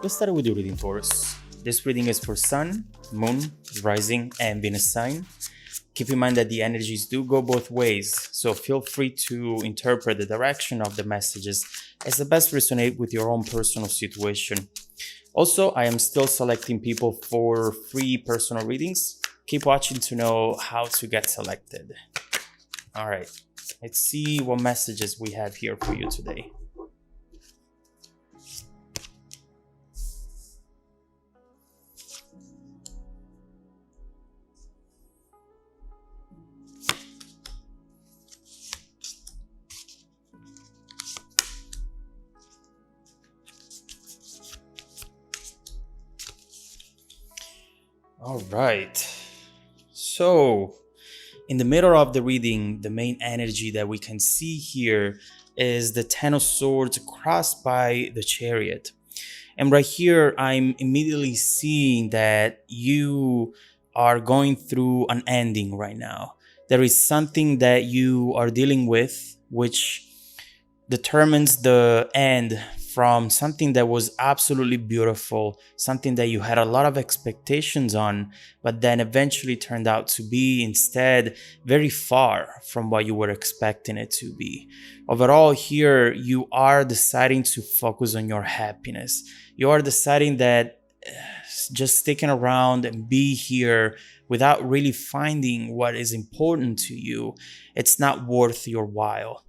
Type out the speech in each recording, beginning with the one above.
Let's start with the reading, Taurus. This reading is for Sun, Moon, Rising, and Venus sign. Keep in mind that the energies do go both ways, so feel free to interpret the direction of the messages as the best resonate with your own personal situation. Also, I am still selecting people for free personal readings. Keep watching to know how to get selected. All right, let's see what messages we have here for you today. All right, so in the middle of the reading, the main energy that we can see here is the Ten of Swords crossed by the Chariot. And right here, I'm immediately seeing that you are going through an ending right now. There is something that you are dealing with, which determines the end from something that was absolutely beautiful, something that you had a lot of expectations on, but then eventually turned out to be instead very far from what you were expecting it to be. Overall, here you are deciding to focus on your happiness. You are deciding that just sticking around and be here without really finding what is important to you, it's not worth your while.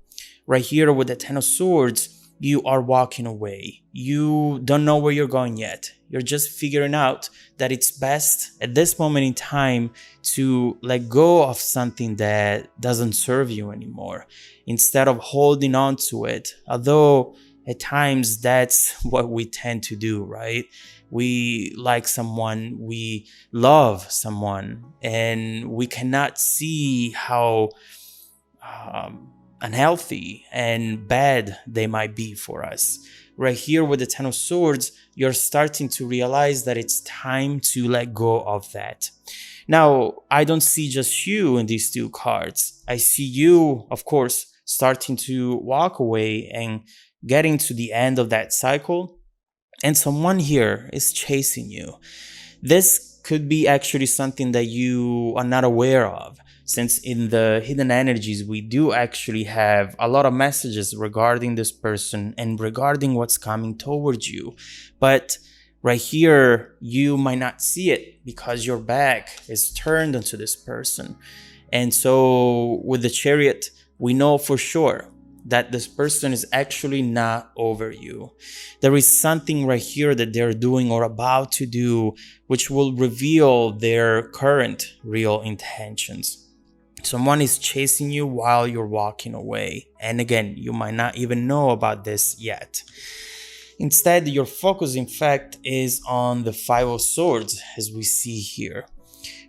Right here with the Ten of Swords, you are walking away. You don't know where you're going yet. You're just figuring out that it's best at this moment in time to let go of something that doesn't serve you anymore, instead of holding on to it. Although at times that's what we tend to do, right? We like someone, we love someone, and we cannot see how unhealthy and bad they might be for us. Right here with the Ten of Swords, you're starting to realize that it's time to let go of that. Now, I don't see just you in these two cards. I see you, of course, starting to walk away and getting to the end of that cycle. And someone here is chasing you. This could be actually something that you are not aware of, since in the hidden energies, we do actually have a lot of messages regarding this person and regarding what's coming towards you. But right here, you might not see it because your back is turned onto this person. And so with the Chariot, we know for sure that this person is actually not over you. There is something right here that they're doing or about to do, which will reveal their current real intentions. Someone is chasing you while you're walking away. And again, you might not even know about this yet. Instead, your focus, in fact, is on the Five of Swords, as we see here.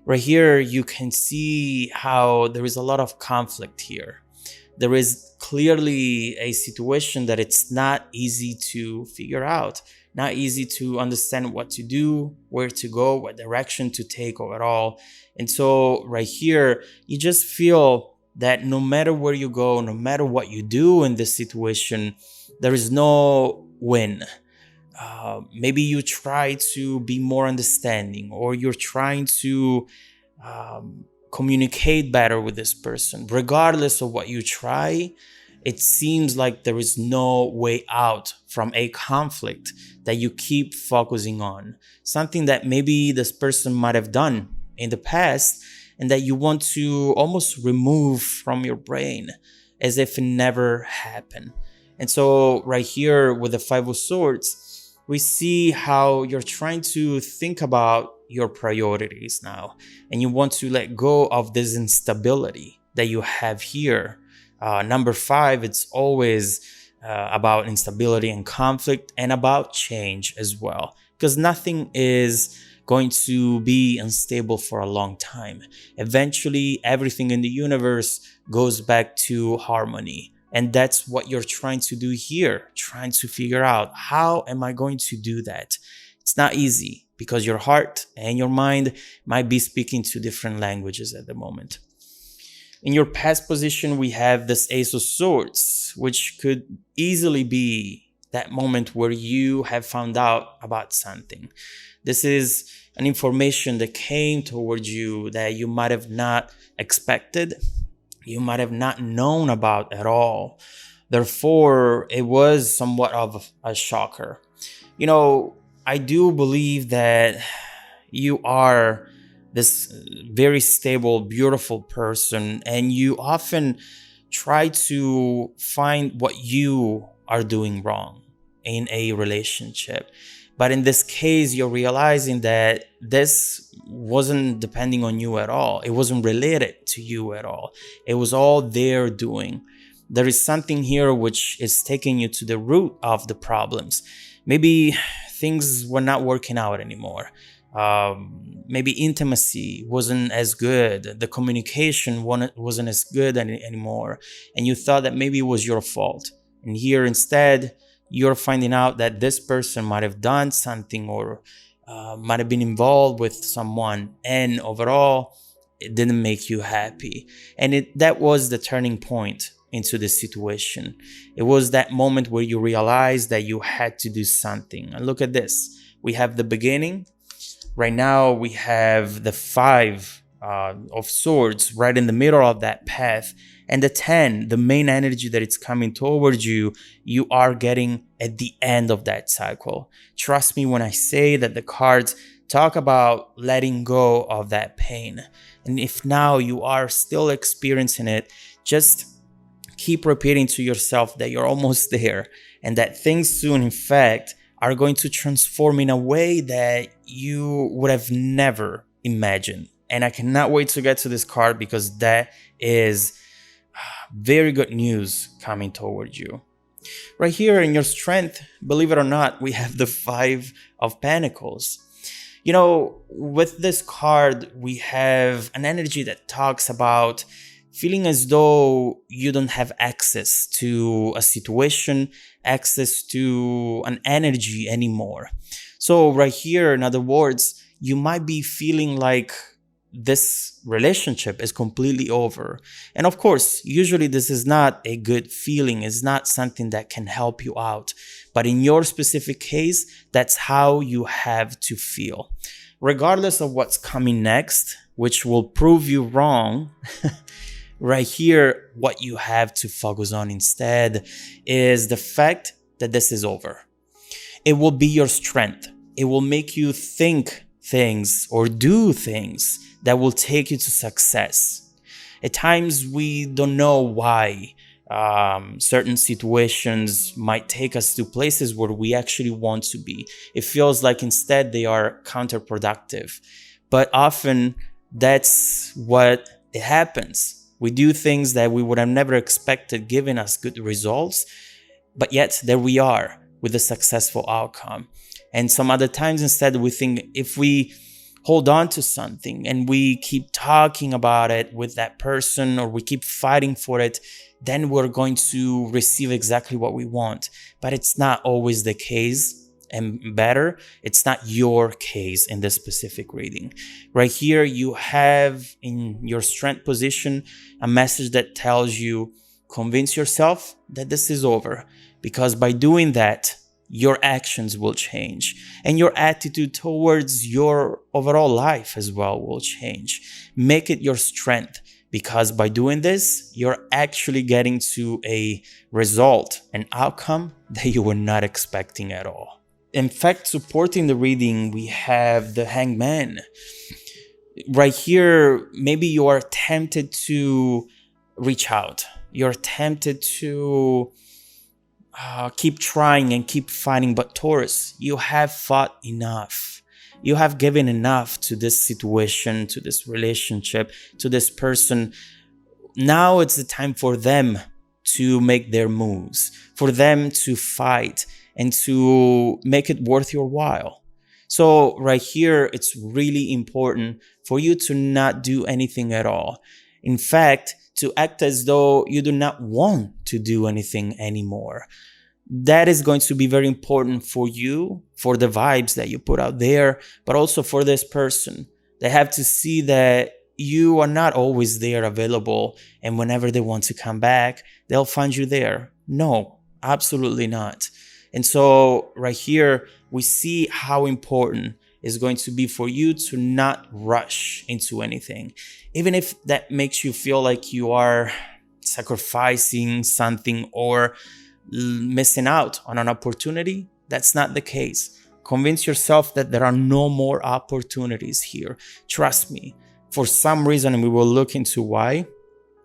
Right here, you can see how there is a lot of conflict here. There is clearly a situation that it's not easy to figure out, not easy to understand what to do, where to go, what direction to take overall. And so right here, you just feel that no matter where you go, no matter what you do in this situation, there is no win. Maybe you try to be more understanding, or you're trying to communicate better with this person. Regardless of what you try, it seems like there is no way out from a conflict that you keep focusing on. Something that maybe this person might have done in the past and that you want to almost remove from your brain as if it never happened. And so right here with the Five of Swords, we see how you're trying to think about your priorities now, and you want to let go of this instability that you have here. Number 5, it's always about instability and conflict, and about change as well, because nothing is going to be unstable for a long time. Eventually, everything in the universe goes back to harmony. And that's what you're trying to do here, trying to figure out, how am I going to do that? It's not easy because your heart and your mind might be speaking two different languages at the moment. In your past position, we have this Ace of Swords, which could easily be that moment where you have found out about something. This is an information that came towards you that you might have not expected, you might have not known about at all. Therefore, it was somewhat of a shocker. You know, I do believe that you are this very stable, beautiful person, and you often try to find what you are doing wrong in a relationship. But in this case, you're realizing that this wasn't depending on you at all. It wasn't related to you at all. It was all their doing. There is something here which is taking you to the root of the problems. Maybe things were not working out anymore. Maybe intimacy wasn't as good. The communication wasn't as good anymore. And you thought that maybe it was your fault. And here instead, you're finding out that this person might have done something or might have been involved with someone. And overall, it didn't make you happy. And that was the turning point into this situation. It was that moment where you realized that you had to do something. And look at this. We have the beginning. Right now, we have the 5 of swords right in the middle of that path. And the 10, the main energy that it's coming towards you, you are getting at the end of that cycle. Trust me when I say that the cards talk about letting go of that pain. And if now you are still experiencing it, just keep repeating to yourself that you're almost there and that things soon, in fact, are going to transform in a way that you would have never imagined. And I cannot wait to get to this card because that is very good news coming towards you. Right here in your strength, believe it or not, we have the 5 of Pentacles. You know, with this card, we have an energy that talks about feeling as though you don't have access to a situation, access to an energy anymore. So right here, in other words, you might be feeling like this relationship is completely over. And of course, usually this is not a good feeling. It's not something that can help you out. But in your specific case, that's how you have to feel. Regardless of what's coming next, which will prove you wrong, right here, what you have to focus on instead is the fact that this is over. It will be your strength. It will make you think things or do things that will take you to success. At times, we don't know why certain situations might take us to places where we actually want to be. It feels like instead they are counterproductive. But often, that's what it happens. We do things that we would have never expected giving us good results, but yet there we are with a successful outcome. And some other times instead we think if we hold on to something and we keep talking about it with that person or we keep fighting for it, then we're going to receive exactly what we want. But it's not always the case. And better, it's not your case in this specific reading. Right here, you have in your strength position a message that tells you, convince yourself that this is over. Because by doing that, your actions will change. And your attitude towards your overall life as well will change. Make it your strength. Because by doing this, you're actually getting to a result, an outcome that you were not expecting at all. In fact, supporting the reading, we have the Hangman. Right here, maybe you are tempted to reach out. You're tempted to keep trying and keep fighting. But Taurus, you have fought enough. You have given enough to this situation, to this relationship, to this person. Now it's the time for them to make their moves, for them to fight and to make it worth your while. So right here, it's really important for you to not do anything at all. In fact, to act as though you do not want to do anything anymore. That is going to be very important for you, for the vibes that you put out there, but also for this person. They have to see that you are not always there available, and whenever they want to come back, they'll find you there. No, absolutely not. And so right here, we see how important it's going to be for you to not rush into anything. Even if that makes you feel like you are sacrificing something or missing out on an opportunity, that's not the case. Convince yourself that there are no more opportunities here. Trust me, for some reason, and we will look into why,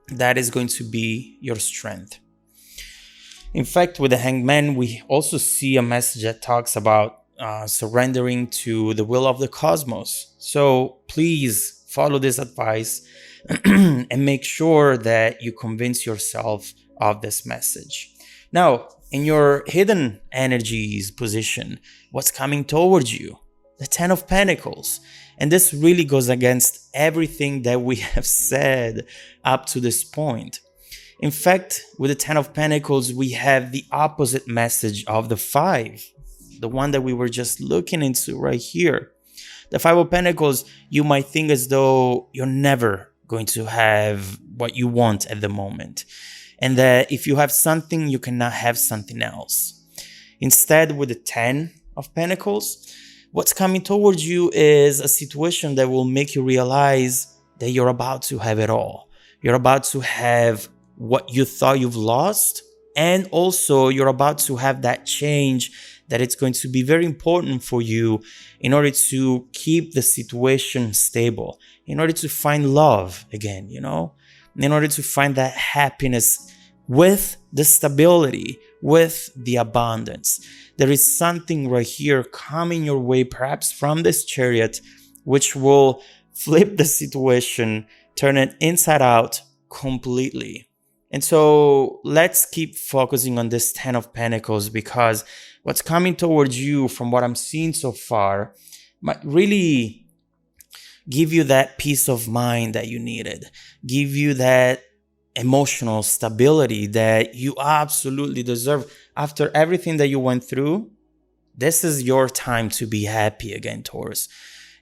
that is going to be your strength. In fact, with the Hanged Man, we also see a message that talks about surrendering to the will of the cosmos. So please follow this advice and make sure that you convince yourself of this message. Now, in your hidden energies position, what's coming towards you? The Ten of Pentacles. And this really goes against everything that we have said up to this point. In fact, with the Ten of Pentacles, we have the opposite message of the Five, the one that we were just looking into right here. The Five of Pentacles, you might think as though you're never going to have what you want at the moment, and that if you have something, you cannot have something else. Instead, with the Ten of Pentacles, what's coming towards you is a situation that will make you realize that you're about to have it all. You're about to have what you thought you've lost, and also you're about to have that change that it's going to be very important for you in order to keep the situation stable, in order to find love again, in order to find that happiness with the stability, with the abundance. There is something right here coming your way, perhaps from this Chariot, which will flip the situation, turn it inside out completely. And so let's keep focusing on this Ten of Pentacles, because what's coming towards you from what I'm seeing so far might really give you that peace of mind that you needed, give you that emotional stability that you absolutely deserve. After everything that you went through, this is your time to be happy again, Taurus,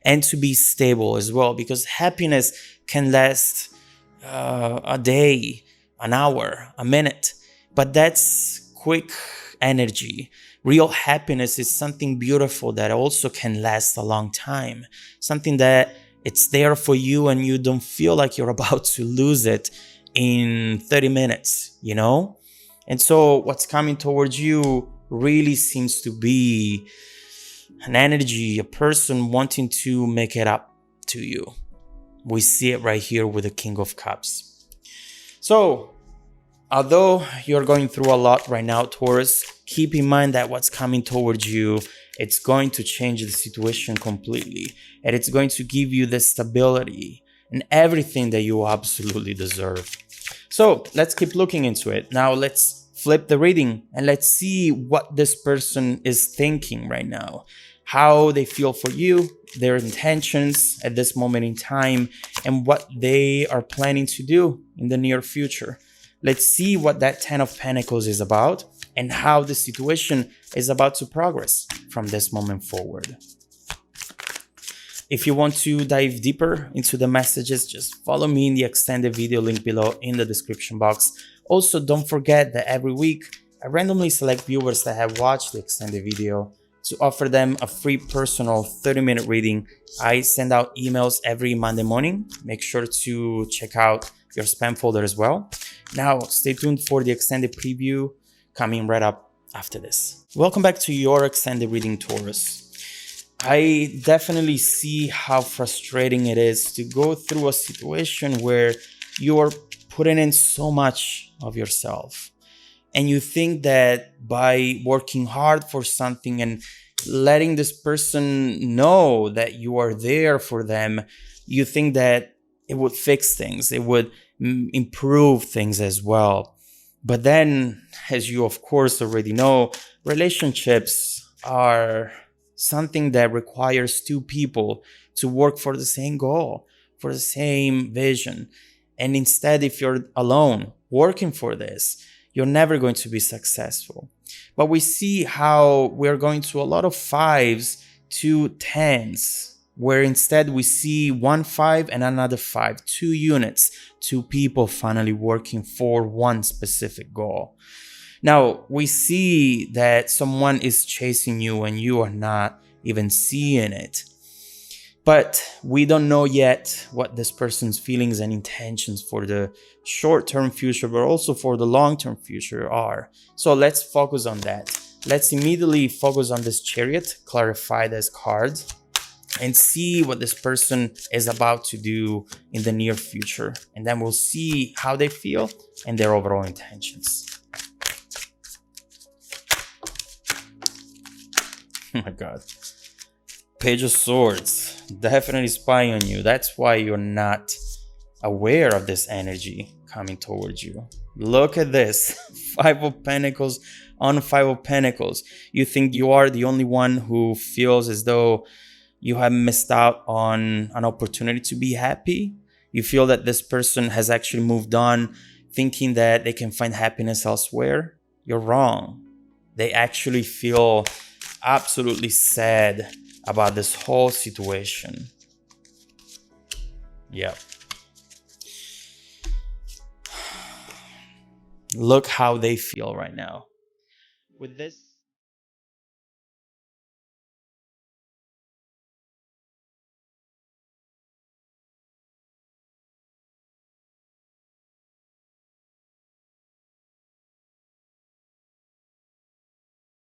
and to be stable as well, because happiness can last a day, an hour, a minute, but that's quick energy. Real happiness is something beautiful that also can last a long time, something that it's there for you and you don't feel like you're about to lose it in 30 minutes, And so what's coming towards you really seems to be an energy, a person wanting to make it up to you. We see it right here with the King of Cups. So, although you're going through a lot right now, Taurus, keep in mind that what's coming towards you, it's going to change the situation completely. And it's going to give you the stability and everything that you absolutely deserve. So, let's keep looking into it. Now, let's flip the reading and let's see what this person is thinking right now. How they feel for you, their intentions at this moment in time, and what they are planning to do in the near future. Let's see what that Ten of Pentacles is about and how the situation is about to progress from this moment forward. If you want to dive deeper into the messages, just follow me in the extended video link below in the description box. Also, don't forget that every week, I randomly select viewers that have watched the extended video to offer them a free personal 30-minute reading. I send out emails every Monday morning. Make sure to check out your spam folder as well. Now, stay tuned for the extended preview coming right up after this. Welcome back to your extended reading, Taurus. I definitely see how frustrating it is to go through a situation where you're putting in so much of yourself. And you think that by working hard for something and letting this person know that you are there for them, you think that it would fix things, it would improve things as well. But then, as you of course already know, relationships are something that requires two people to work for the same goal, for the same vision. And instead, if you're alone working for this, you're never going to be successful. But we see how we're going to a lot of 5s to 10s, where instead we see 1 5 and another 5, 2 units, 2 people finally working for one specific goal. Now, we see that someone is chasing you and you are not even seeing it. But we don't know yet what this person's feelings and intentions for the short-term future, but also for the long-term future are. So let's focus on that. Let's immediately focus on this Chariot, clarify this card, and see what this person is about to do in the near future. And then we'll see how they feel and their overall intentions. Oh my God. Page of Swords, definitely spying on you. That's why you're not aware of this energy coming towards you. Look at this. Five of Pentacles on Five of Pentacles. You think you are the only one who feels as though you have missed out on an opportunity to be happy. You feel that this person has actually moved on, thinking that they can find happiness elsewhere. You're wrong. They actually feel absolutely sad about this whole situation. Yeah. Look how they feel right now. With this